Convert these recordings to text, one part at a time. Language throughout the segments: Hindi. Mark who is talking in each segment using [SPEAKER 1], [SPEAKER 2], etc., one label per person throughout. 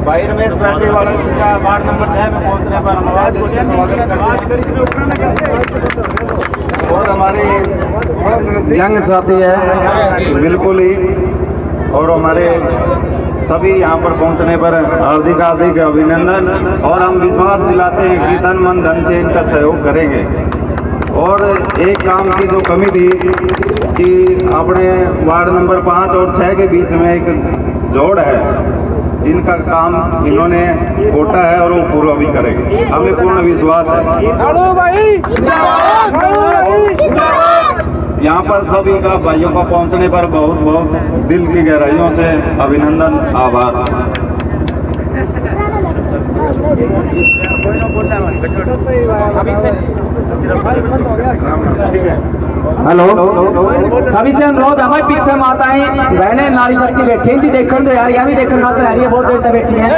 [SPEAKER 1] भाई रमेश बैटरी वाला का वार्ड नंबर 6 में पहुंचने पर हम स्वागत करते हैं। और हमारे यंग साथी है बिल्कुल ही, और हमारे सभी यहाँ पर पहुँचने पर हार्दिक हार्दिक अभिनंदन। और हम विश्वास दिलाते हैं कि तन मन धन से इनका सहयोग करेंगे। और एक काम की जो कमी थी कि अपने वार्ड नंबर 5 और 6 के बीच में एक जोड़ है, जिनका काम इन्होंने कोटा है और वो पूरा भी करेंगे, हमें पूर्ण विश्वास है। यहाँ पर सभी का भाइयों का पहुँचने पर बहुत बहुत दिल की गहराइयों से अभिनंदन, आभार।
[SPEAKER 2] हेलो, सभी से अनुरोध, हमारे पीछे माताएं बहनें नारी शक्ति बैठी हैं, देखकर तो यार यहाँ भी देखकर खातर है, बहुत देर तक बैठी हैं।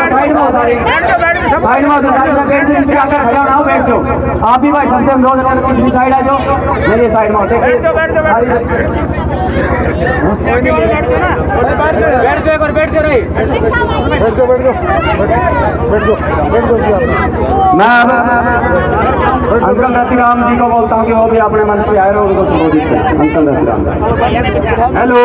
[SPEAKER 2] साइड में सारे साइड में सारे सब बैठ जाओ, जिसके आगे खड़ा ना हो बैठ जाओ। आप भी भाई सबसे अनुरोध है पिछली साइड आ जाओ, मेरी साइड में होते बैठ जाओ एक बार बैठ जाओ रे मैं अंकल रतिराम जी को बोलता हूँ कि वो भी अपने मंच पे आए और उनको संबोधित करें। अंकल रतिराम,
[SPEAKER 3] हेलो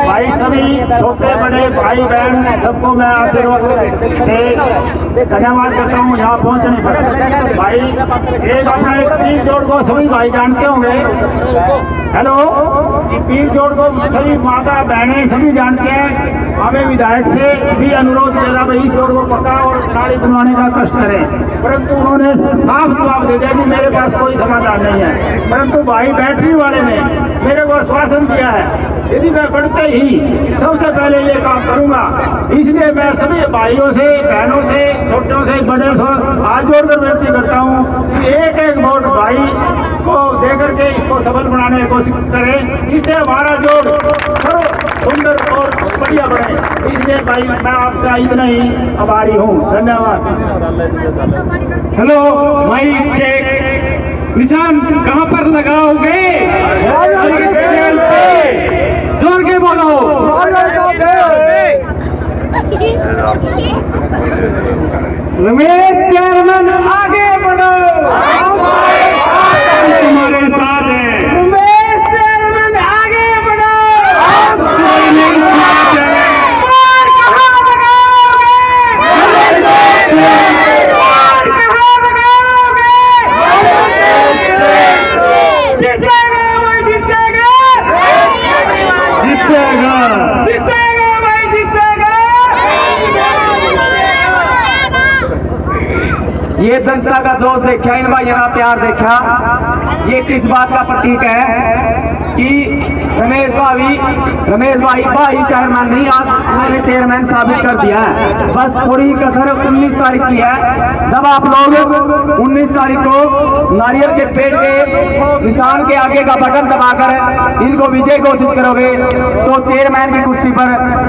[SPEAKER 3] भाई, सभी छोटे बड़े भाई बहन सबको मैं आशीर्वाद से धन्यवाद करता हूँ यहाँ पहुँचने पर। भाई एक अपना एक पीर जोड़ को सभी भाई जानते होंगे। हेलो, पीर जोड़ को सभी माता बहनें सभी जानते हैं। हमें विधायक से भी अनुरोध किया भाई इस जोड़ को पक्का और नाली बनवाने का कष्ट करें, परंतु उन्होंने साफ जवाब दे दिया कि मेरे पास कोई समाधान नहीं है। परंतु भाई बैटरी वाले ने मेरे को आश्वासन दिया है यदि मैं बढ़ते ही सबसे पहले ये काम करूंगा। इसलिए मैं सभी भाइयों से, बहनों से, छोटों से, बड़े से हाथ जोड़कर विनती करता हूँ कि एक एक वोट भाई को देकर के इसको सफल बनाने की कोशिश करें, जिससे हमारा जोड़ सुंदर और बढ़िया बने। इसलिए भाई मैं आपका इतना ही आभारी हूँ, धन्यवाद।
[SPEAKER 2] हेलो, माइक चेक, निशान कहाँ पर लगाओगे? जोर के बोलो। रमेश चेयरमैन आगे बढ़ो, तुम्हारे साथ है। रमेश चेयरमैन आगे बढ़ो, तुम्हारे साथ है। कहाँ लगाओगे? ये जनता का जोश देखा, इन भाइयों का प्यार देखा। ये किस बात का प्रतीक है कि रमेश भाई चेयरमैन नहीं, आज उन्होंने चेयरमैन साबित कर दिया है। बस थोड़ी कसर 19 तारीख की है, जब आप लोग 19 तारीख को नारियल के पेड़ के निशान के आगे का बटन दबाकर इनको विजय घोषित करोगे तो चेयरमैन की कुर्सी पर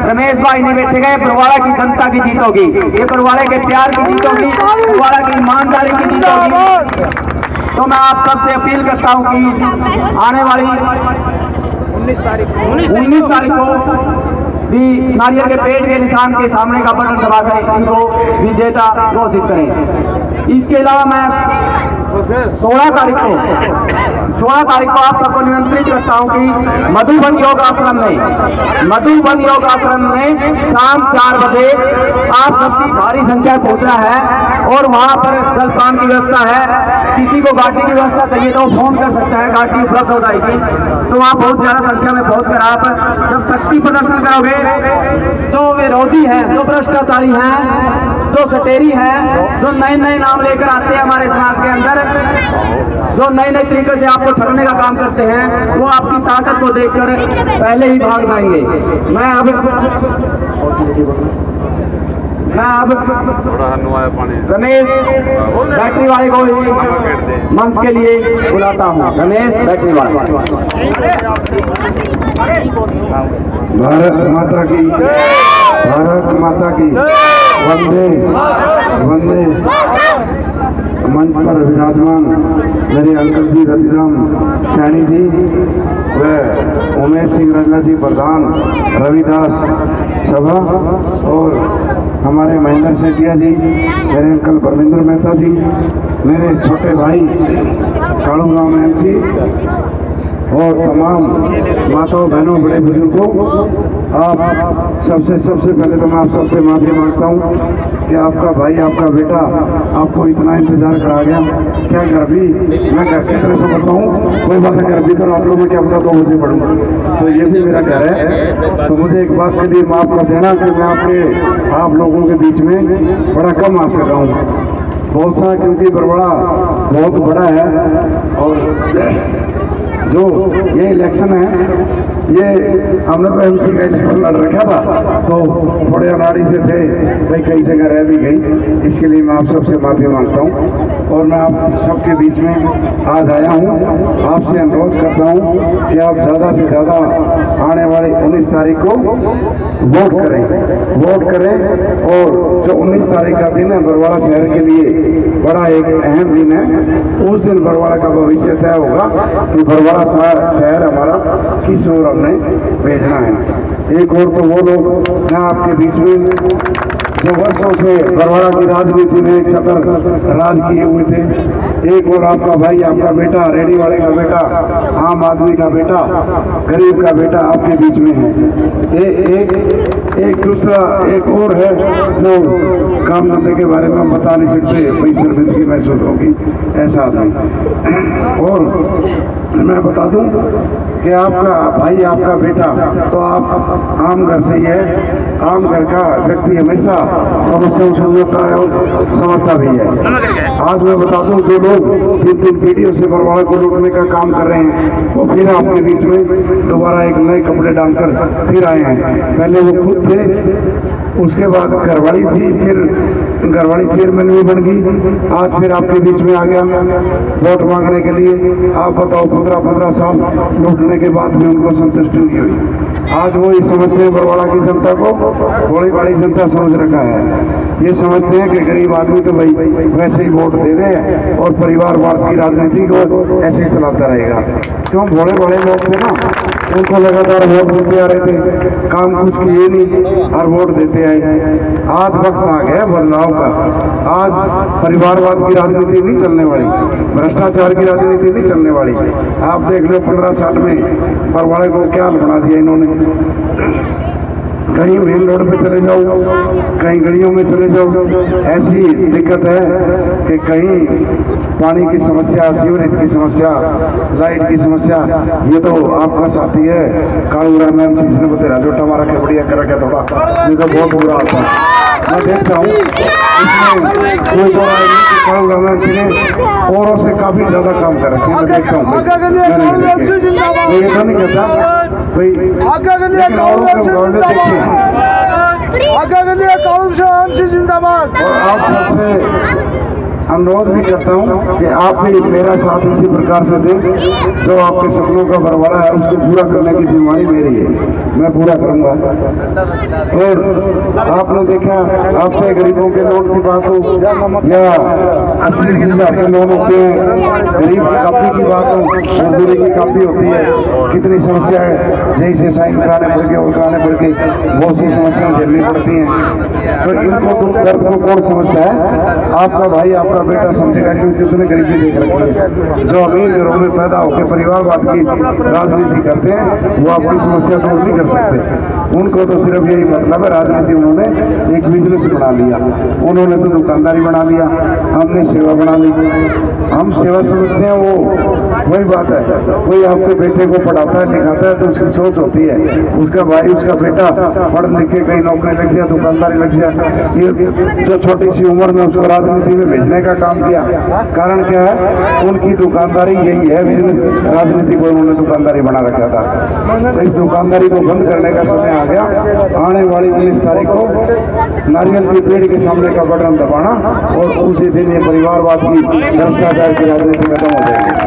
[SPEAKER 2] रमेश भाई नहीं बैठेगा। बरवाड़ा की जनता की जीत होगी, ये बरवाड़े के प्यार की जीत होगी, बरवाड़ा की ईमानदारी की जीत होगी। तो मैं आप सबसे अपील करता हूं कि आने वाली 19 तारीख को भी नारियल के पेड़ के निशान के सामने का बटन दबाकर इनको विजेता घोषित करें। इसके अलावा मैं 16 तारीख को आप सबको निमंत्रित करता हूं कि मधुबन योग आश्रम में शाम 4 बजे आप सबकी भारी संख्या में पहुंचना है और वहां पर जलपान की व्यवस्था है। किसी को गाड़ी की व्यवस्था चाहिए तो फोन कर सकता है, गाड़ी उपलब्ध हो जाएगी। तो वहां बहुत ज्यादा संख्या में पहुंचकर आप जब शक्ति प्रदर्शन करोगे, जो विरोधी हैं, जो भ्रष्टाचारी हैं, जो सटेरी हैं, जो नए नए नाम लेकर आते हैं हमारे समाज के अंदर, जो नए नए तरीके से आपको ठगने का काम करते हैं, वो आपकी ताकत को देखकर पहले ही भाग जाएंगे। मैं अब रमेश बैटरी वाले को मंच के लिए बुलाता हूँ। रमेश बैटरी वाले।
[SPEAKER 1] भारत माता की वंदे वंदे। मंच पर विराजमान मेरे अंकल जी रतिराम सैनी जी व उमेश सिंह रंगा जी प्रधान रविदास सभा और हमारे महेंद्र सेठिया जी, मेरे अंकल परमिंदर मेहता जी, मेरे छोटे भाई कालू राम एमसी और तमाम माताओं बहनों बड़े बुजुर्गों, आप सबसे पहले तो मैं आप सबसे माफ़ी मांगता हूँ कि आपका भाई आपका बेटा आपको इतना इंतज़ार करा गया। क्या घर भी मैं घर की तरह समझता हूँ, कोई बात है घर भी तो रात को मैं क्या पता 2 बजे पढ़ूँ, तो ये भी मेरा घर है। तो मुझे एक बात के लिए माफ़ कर देना कि मैं आप लोगों के बीच में बड़ा कम आ सका हूँ, बहुत सा, क्योंकि बरवाड़ा बहुत बड़ा है। और जो ये इलेक्शन है ये हमने तो एमसी का इलेक्शन लड़ रखा था, तो थोड़े अनाड़ी से थे भाई, कई जगह रह भी गई, इसके लिए मैं आप सबसे माफ़ी मांगता हूँ। और मैं आप सबके बीच में आज आया हूँ, आपसे अनुरोध करता हूँ कि आप ज़्यादा से ज़्यादा आने वाली 19 तारीख को वोट करें। और जो 19 तारीख का दिन है बरवाड़ा शहर के लिए बड़ा एक अहम दिन है। उस दिन बरवाड़ा का भविष्य तय होगा कि बरवाड़ा शहर हमारा किस ओर हमने भेजना है। एक और तो वो लोग मैं आपके बीच में जो वर्षों से बरवाड़ा की राजनीति में छतर राज किए हुए थे, एक और आपका भाई आपका बेटा रेडी वाले का बेटा, आम आदमी का बेटा, गरीब का बेटा आपके बीच में है। एक दूसरा एक और है जो काम धंधे के बारे में हम बता नहीं सकते, कोई शर्मिंदगी महसूस होगी ऐसा आदमी। और मैं बता दूं कि आपका भाई आपका बेटा तो आप आम घर से ही है, आम घर का व्यक्ति हमेशा समस्याओं सुलझाता है और समझता भी है। आज मैं बता दूं जो लोग 3 पीढ़ियों से बरवाड़ा को लूटने का काम कर रहे हैं वो फिर आपके बीच में दोबारा एक नए कपड़े डालकर फिर आए हैं। पहले वो खुद थे, उसके बाद घरवाली थी, फिर घरवाली चेयरमैन भी बन गई, आज फिर आपके बीच में आ गया वोट मांगने के लिए। आप बताओ 15 साल लूटने के बाद भी उनको संतुष्टि नहीं हुई। आज वो ये समझते हैं बरवाड़ा की जनता को थोड़ी बड़ी जनता समझ रखा है, ये समझते हैं कि गरीब आदमी तो भाई वैसे ही वोट दे दे और परिवारवाद की राजनीति को ऐसे ही चलाता रहेगा। क्यों भोले बड़े लोग थे ना, उनको लगातार वोट देते आ रहे थे, काम कुछ किए नहीं और वोट देते आए। आज वक्त आ गया बदलाव का, आज परिवारवाद की राजनीति नहीं चलने वाली, भ्रष्टाचार की राजनीति नहीं चलने वाली। आप देख लो 15 साल में बरवाड़े को क्या बना दिया इन्होंने। कहीं मेन रोड पे चले जाओ, कहीं गलियों में चले जाओ, ऐसी दिक्कत है कि कहीं पानी की समस्या, सीवरेज की समस्या, लाइट की समस्या। ये तो आपका साथी है कालू राम एमसी, जिसने बतेरा जोटा मारा के बढ़िया कर रखा थोड़ा, ये तो बहुत बुरा होता है। मैं देखता हूँ इसमें कोई तो राय नहीं कि कालू राम एमसी ने औरों से काफी ज्यादा काम कर रखे हैं। मैं देखता हूँ, ये तो नहीं कहता भाई जिंदाबाद। और आप सबसे अनुरोध भी करता हूँ कि आप भी मेरा साथ इसी प्रकार से दें, जो आपके सपनों का बरवाड़ा है उसको पूरा करने की जिम्मेदारी मेरी है, मैं पूरा करूँगा। और आपने देखा, आपसे गरीबों के लोन की बात हो या 80,000 के लोन होते हैं, गरीब कापी की बात हो, मजदूरी की कापी होती है, कितनी समस्या है, जैसे साइन कराने पड़ के और कराने पड़ के बहुत सी समस्याएं झेलनी पड़ती हैं। तो इनको दुख दर्द को कौन समझता है? आपका भाई आपका बेटा समझेगा, क्योंकि उसने गरीबी देख रखी है। जो अमीर घरों में पैदा होकर परिवारवाद की राजनीति करते हैं वो आपकी समस्या दूर नहीं कर सकते। उनको तो सिर्फ यही मतलब है, राजनीति उन्होंने एक बिजनेस बना लिया, उन्होंने तो दुकानदारी बना लिया, हमने सेवा बना ली। हम सेवा समझते हैं, वो वही बात है। कोई आपके बेटे को पढ़ाता है लिखाता है तो उसकी सोच होती है उसका भाई उसका बेटा पढ़ लिख के कहीं नौकरी लग जाए, दुकानदारी लग जाए। ये जो छोटी सी उम्र में उसको राजनीति में भेजने का काम किया, कारण क्या है? उनकी दुकानदारी यही है, राजनीति को उन्होंने दुकानदारी बना रखा था। तो इस दुकानदारी को बंद करने का समय आ गया। आने वाली 19 तारीख को नारियल के पेड़ के सामने का बटन दबाना और उसी दिन ये परिवारवाद की भ्रष्टाचार की राजनीति खत्म हो जाएगी।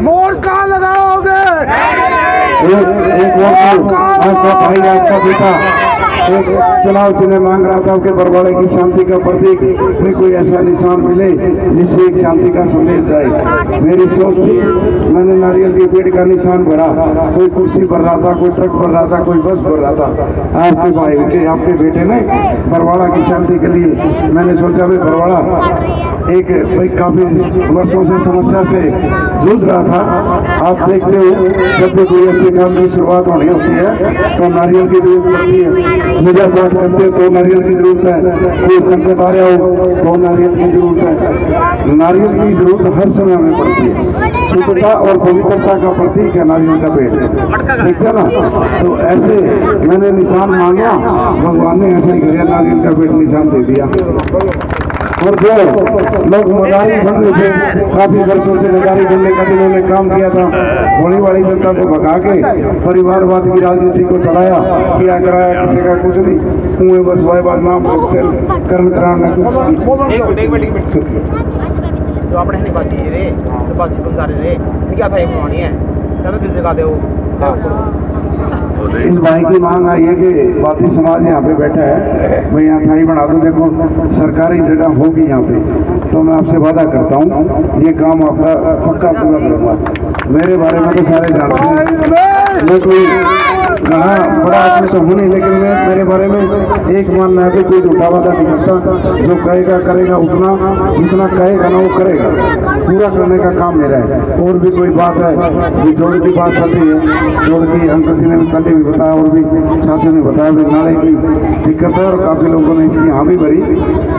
[SPEAKER 4] मोड़ कहाँ लगाओगे?
[SPEAKER 1] एक आपका भाई आपका बेटा एक चुनाव चिन्ह मांग रहा था कि बरवाड़े की शांति का प्रतीक में कोई ऐसा निशान मिले जिससे एक शांति का संदेश जाए। मेरी सोच थी, मैंने नारियल के पेड़ का निशान भरा, कोई कुर्सी भर रहा था, कोई ट्रक भर रहा था, कोई बस भर रहा था। आपके भाई के आपके बेटे ने बरवाड़ा की शांति के लिए मैंने सोचा भाई बरवाड़ा एक भाई काफी वर्षों से समस्या से जूझ रहा था। आप देखते हो जब भी कोई अच्छे काम की शुरुआत होनी होती है तो नारियल की जरूरत पड़ती है। पूजा पाठ करते हैं तो नारियल की जरूरत है, कोई संकट आ रहा हो तो नारियल की जरूरत है। नारियल की जरूरत हर समय में पड़ती है। शुद्धता और पवित्रता का प्रतीक है नारियल का पेड़, देखते ना। तो ऐसे मैंने निशान मांगा, भगवान ने ऐसा ही कर नारियल का पेड़ निशान दे दिया। और जो लोग मदारी बन रहे थे, काफी वर्षों से मदारी बनने का जिन्होंने काम किया था, भोली वाली जनता को भगा के परिवारवाद की राजनीति को चलाया, किया कराया किसी का कुछ नहीं, कुएं बस वायवाद नाम कर्म कराना कुछ
[SPEAKER 4] जो आपने नहीं बात दी रे, तो बात छिपन जा रहे रे, क्या था ये बनवानी है, चलो दिल से गा दो।
[SPEAKER 1] इस भाई की मांग आई है कि बाती समाज यहाँ पे बैठा है, मैं यहाँ थाई बना दूँ। देखो सरकारी जगह होगी यहाँ पे, तो मैं आपसे वादा करता हूँ ये काम आपका पक्का पूरा करूँगा। मेरे बारे में तो सारे जानते हैं, मैं कोई घना बड़ा आदमी तो हूँ नहीं, लेकिन मैं मेरे बारे में एक मानना है कि कोई झूठा वादा नहीं करता। जो कहेगा करेगा, उतना जितना कहेगा ना वो करेगा, पूरा करने का काम मेरा है। और भी कोई बात है, जोड़ की बात चल रही है, जोड़ की अंकल जी ने कल भी बताया और भी साथियों ने बताया भी नाले की दिक्कत है और काफ़ी लोगों ने इसकी हाँ भी भरी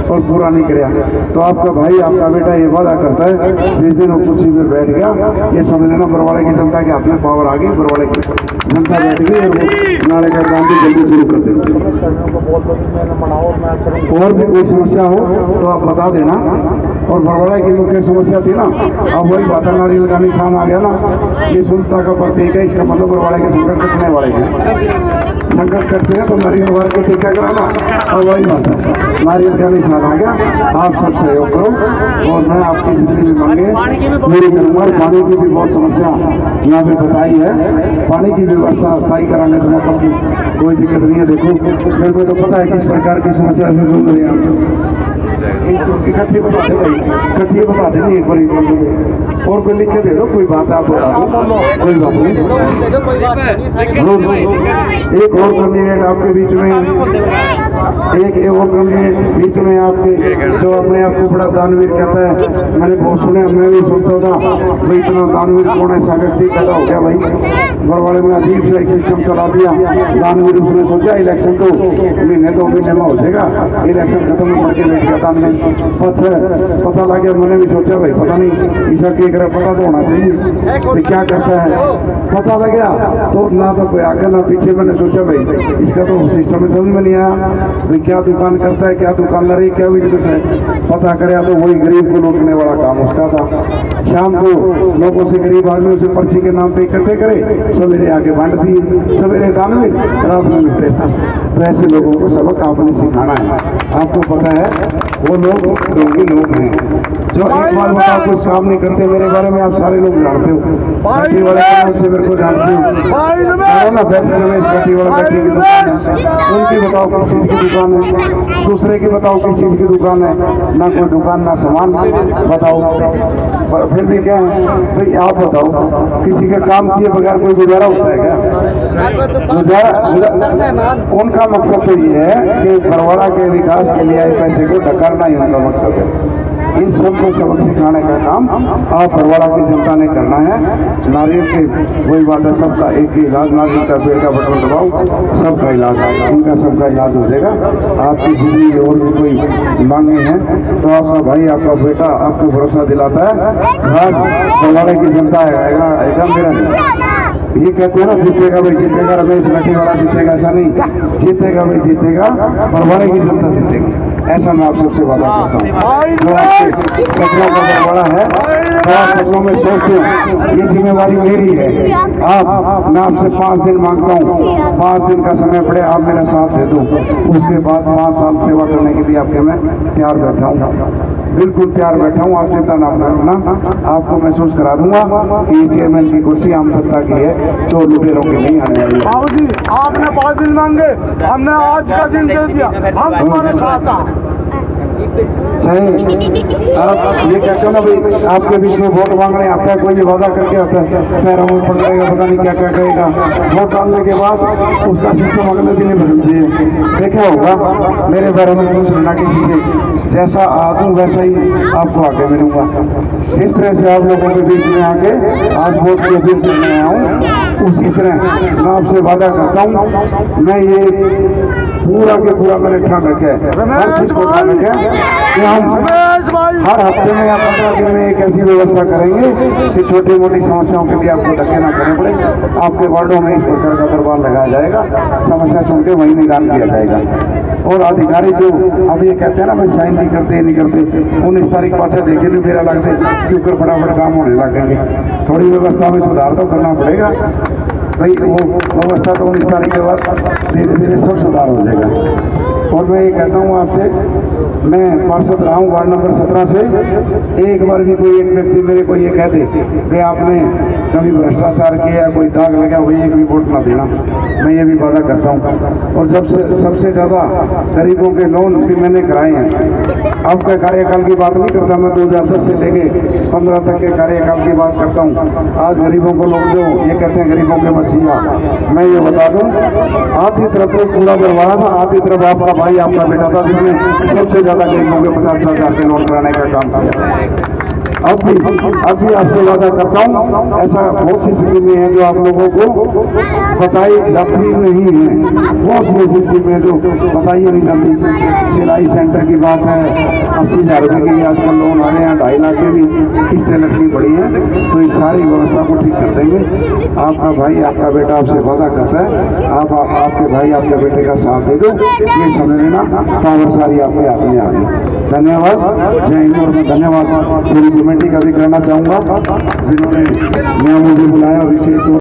[SPEAKER 1] और पूरा नहीं कराया। तो आपका भाई आपका बेटा ये वादा करता है जिस दिन वो कुर्सी पर बैठ गया, ये समझ लेना बरवाड़े की जनता के हाथ में पावर आ गई, बरवाड़े की जनता बैठ गई और वो नाले का काम भी जल्दी शुरू कर देंगे। और भी कोई समस्या हो तो आप बता देना। और बरवाड़े की मुख्य समस्या थी ना, अब वही बात नारियल का निशान आ गया ना, ये शुद्धता का प्रतीक है। इसका मतलब बरवाड़े के संकट कटने वाले हैं, संकट करते हैं तो नारियल भर के टीका कराना, और वही बात है नारियल का निशान आ गया। आप सब सहयोग करो और मैं आपकी जितनी भी मांगे पूरी करूँगा। पानी की भी बहुत समस्या यहाँ पे बताई है, पानी की व्यवस्था तय कराने तो मतलब की कोई दिक्कत नहीं है। देखो मेरे को तो पता है किस प्रकार की समस्या से जूझ रहे हैं। इकट्ठी बता दे भाई, इकट्ठी बता दे, नहीं एक बार और कोई लिख के दे दो, कोई बात है आप बता दो, कोई बात नहीं। एक और कैंडिडेट आपके बीच में, एक और कैंडिडेट बीच में आपके जो अपने आप को बड़ा दानवीर कहता है, मैंने बहुत सुने, मैं भी सोचता था भाई इतना दानवीर कौन है, सागरती पैदा हो गया भाई। बरवाड़े में अजीब सा एक सिस्टम चला दिया दानवीर। उसने सोचा इलेक्शन तो महीने 2 महीने में हो जाएगा, इलेक्शन खत्म में पड़ के बैठ गया दानवीर। पता लग गया, मैंने भी सोचा भाई पता नहीं ईसा के करे, पता तो होना चाहिए कि क्या करता है। पता लग गया तो ना तो कोई आगे ना पीछे। मैंने सोचा भाई इसका तो सिस्टम में समझ में नहीं आया भाई क्या दुकान करता है, क्या दुकानदारी, क्या बिजनेस है। पता करे तो वही गरीब को लूटने वाला काम उसका था। शाम को लोगों से, गरीब आदमी से पर्ची के नाम पे इकट्ठे करे, सवेरे आके बांट दिए, सवेरे दानवीर रात में लुटते था। तो ऐसे लोगों को सबक आपने सिखाना है। आपको पता है वो लोग ढोंगी लोग हैं जो एक बार बताओ कुछ काम नहीं करते। मेरे बारे में आप सारे लोग जानते हो, बैटरी वाले से मेरे को जानते हो ना, रमेश बैटरी वाला बैटरी की दुकान है, उनकी बताओ किस चीज़ की दुकान है, दूसरे की बताओ किस चीज़ की दुकान है, ना कोई दुकान ना सामान बताओ। फिर भी क्या है भाई आप बताओ, किसी का काम किए बगैर कोई गुजारा होता है क्या? गुजारा उनका मकसद तो ये है कि बरवाड़ा के विकास के लिए आए पैसे को डकारना ही उनका मकसद है। इन सबको सबक सिखाने का काम आप बरवाड़ा की जनता ने करना है। नारियल के वही बात है, सबका एक ही इलाज, नारियल का पेड़ का बटन दबाओ, सबका इलाज, इनका सबका इलाज हो जाएगा। आपकी जिंदगी और भी कोई मांगे हैं तो आपका भाई आपका बेटा आपको भरोसा दिलाता है, आज बरवाड़े की जनता आएगा मेरा नहीं। ये कहते हैं ना जीतेगा भाई जीतेगा, रमेश बैठी वाला जीतेगा, ऐसा नहीं, जीतेगा भाई जीतेगा, बरवाड़े की जनता जीतेगी, ऐसा मैं आप सबसे वादा करता हूँ। जो आपके सपनों का बड़ा है, बड़ा सपनों में सोचते हैं, ये जिम्मेवारी मेरी है। आप मैं आपसे 5 दिन मांगता हूँ, 5 दिन का समय पड़े आप मेरा साथ दे दो, उसके बाद 5 साल सेवा करने के लिए आपके मैं तैयार बैठा हूँ।
[SPEAKER 5] बिल्कुल तैयार बैठा हूँ, आप चिंता ना करना। आपको महसूस करा दूंगा कि चेयरमैन की कुर्सी आम जनता की है, चोर लुटेरों की नहीं आने वाली है।
[SPEAKER 6] बाबू जी आपने 5 दिन मांगे, हमने आज का दिन दे दिया, हम तुम्हारे साथ हैं।
[SPEAKER 5] चाहे आप ये कहते हो ना भाई, आपके बीच में वोट मांगने आता है कोई, भी वादा करके आता है, पैर हम ऊपर करेगा, पता नहीं क्या क्या कहेगा, वोट डालने के बाद उसका सिस्टम अगले दिन ही बदल दिए। देखा होगा मेरे बारे में पूछ लेना किसी से, जैसा आज हूँ वैसा ही आपको आगे मिलूंगा। जिस तरह से आप लोगों के बीच में आके आज वोट की अपील करने आया हूँ, उसी तरह मैं आपसे वादा करता हूँ, मैं ये पूरा के पूरा मैंने ठान रखा है, हर चीज को ठान रखा है कि हम हर हफ्ते में या 15 दिन में एक ऐसी व्यवस्था करेंगे कि छोटी मोटी समस्याओं के लिए आपको धक्के ना करने पड़े। आपके वार्डों में इस प्रकार का दरबार लगाया जाएगा, समस्या सुन के वही निदान किया जाएगा। और अधिकारी जो अब ये कहते हैं ना भाई साइन नहीं करते 19 तारीख पाछा देखे नहीं मेरा लगते क्योंकि फटाफट काम होने लगेंगे। थोड़ी व्यवस्था में सुधार तो करना पड़ेगा भाई, वो व्यवस्था तो 19 तारीख के बाद धीरे धीरे सब सुधार हो जाएगा। और मैं ये कहता हूँ आपसे, मैं पार्षद रहा हूँ वार्ड नंबर 17 से, एक बार भी कोई एक व्यक्ति मेरे को ये कह दे कि आपने कभी भ्रष्टाचार किया, कोई दाग लगा, वही एक भी वोट ना देना, मैं ये भी वादा करता हूँ। और जब से सबसे ज़्यादा गरीबों के लोन भी मैंने कराए हैं। आपका कार्यकाल की बात नहीं करता मैं, 2010 से लेके 15 तक के कार्यकाल की बात करता हूँ। आज गरीबों को लोग जो ये कहते हैं गरीबों के मसीहा, मैं ये बता दूँ, आधी तरफ तो पूरा बरवाड़ा था, आधी तरफ आपका भाई आपका बेटा था जिसने सबसे ज़्यादा गरीबों के 50,000 के नोट कराने का काम किया। अब भी आपसे वादा करता हूँ, ऐसा बहुत सी स्कीमें हैं जो आप लोगों को बताई जाती नहीं है, बहुत सी ऐसी स्कीमें हैं जो बताई नहीं जाती। सिलाई सेंटर की बात है, 80,000 रुपये की आजकल लोन आ रहे हैं, 2.5 लाख की भी किस्तें लटकी पड़ी हैं, तो इस सारी व्यवस्था को ठीक कर देंगे। आपका भाई आपका बेटा आपसे वादा करता है, आपके भाई आपके बेटे का साथ दे दो, ये समझ लेना पावर सारी आपके हाथ में आ गई। धन्यवाद, जय हिंद। और मैं धन्यवाद पूरी कमेटी का भी करना चाहूँगा जिन्होंने मुझे बुलाया विशेष